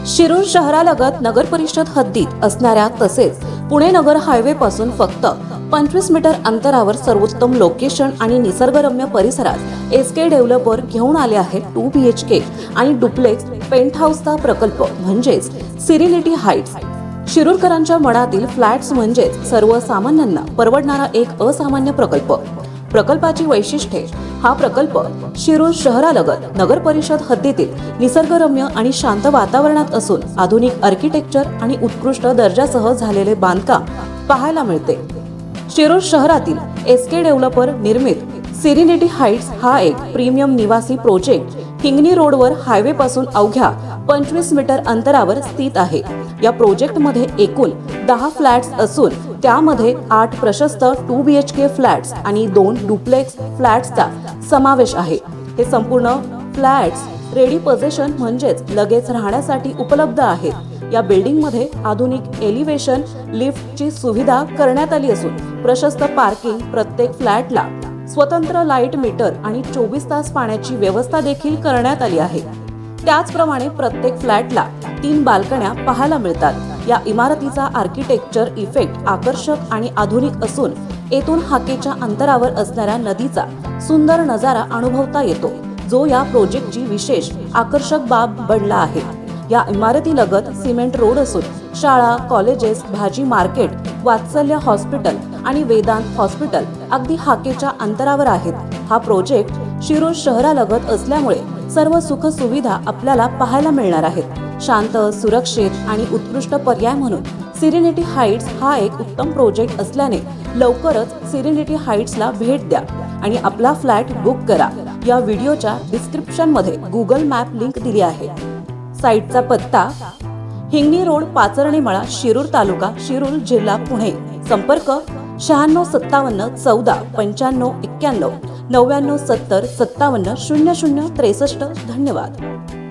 शिरूर शहरालगत नगर परिषद हद्दीत असणाऱ्या तसेच पुणे नगर हायवे पासून फक्त 25 मीटर अंतरावर सर्वोत्तम लोकेशन आणि निसर्गरम्य परिसरात एसके डेव्हलपर घेऊन आले आहे 2 BHK आणि डुप्लेक्स पेंट हाऊसचा प्रकल्प म्हणजेच सिरेनिटी हाईट्स। शिरूरकरांच्या मनातील फ्लॅट्स म्हणजेच सर्वसामान्यांना परवडणारा एक असामान्य प्रकल्प। प्रकल्पाची वैशिष्ट्ये, हा प्रकल्प शिरूर शहरालगत नगर परिषद हद्दीतील निसर्गरम्य आणि शांत वातावरणात असून आधुनिक आर्किटेक्चर आणि उत्कृष्ट दर्जासह झालेले बांधकाम पाहायला मिळते। शिरूर शहरातील एसके डेव्हलपर निर्मित सिरेनिटी हाईट्स हा एक प्रीमियम निवासी प्रोजेक्ट हिंगणी रोडवर हायवे पासून अवघ्या 25 मीटर अंतरावर स्थित आहे। या प्रोजेक्टमध्ये एकूण 10 फ्लॅट्स असून त्यामध्ये 8 प्रशस्त 2 BHK फ्लॅट्स आणि 2 डुप्लेक्स फ्लॅट्सचा समावेश आहे। हे संपूर्ण फ्लॅट्स रेडी पोझिशन म्हणजेच लगेच राहण्यासाठी उपलब्ध आहेत। या बिल्डिंगमध्ये आधुनिक एलिव्हेशन लिफ्टची सुविधा करण्यात आली असून प्रशस्त पार्किंग, प्रत्येक फ्लॅटला स्वतंत्र लाईट मीटर आणि 24 तास पाण्याची व्यवस्था देखील करण्यात आली आहे। त्याचप्रमाणे प्रत्येक फ्लॅटला 3 बाल्कन्या पाहायला मिळतात। या इमारतीचा आर्किटेक्चर इफेक्ट आकर्षक आणि आधुनिक असून येथून हाकेच्या अंतरावर असणाऱ्या नदीचा सुंदर नजारा अनुभवता येतो, जो या प्रोजेक्टची विशेष आकर्षक बाब बनला आहे। या इमारतीलगत सिमेंट रोड असून शाळा, कॉलेजेस, भाजी मार्केट, वात्सल्य हॉस्पिटल आणि वेदांत हॉस्पिटल अगदी हाकेच्या अंतरावर आहेत। हा प्रोजेक्ट शिरूर शहरालगत असल्यामुळे सर्व सुख सुविधा आपल्याला पाहायला मिळणार आहेत। शांत, सुरक्षित आणि उत्कृष्ट पर्याय म्हणून सिरेनिटी हाईट्स हा एक उत्तम प्रोजेक्ट असल्याने लवकरच सिरेनिटी हाईट्सला भेट द्या आणि आपला फ्लॅट बुक करा। या व्हिडिओच्या डिस्क्रिप्शन मध्ये गुगल मॅप लिंक दिली आहे। साईटचा पत्ता हिंगणी रोड, पाचर्णीमळा, शिरूर तालुका, शिरूर जिल्हा, पुणे। संपर्क 9657 14 95 91 99 70 57 00 63। धन्यवाद।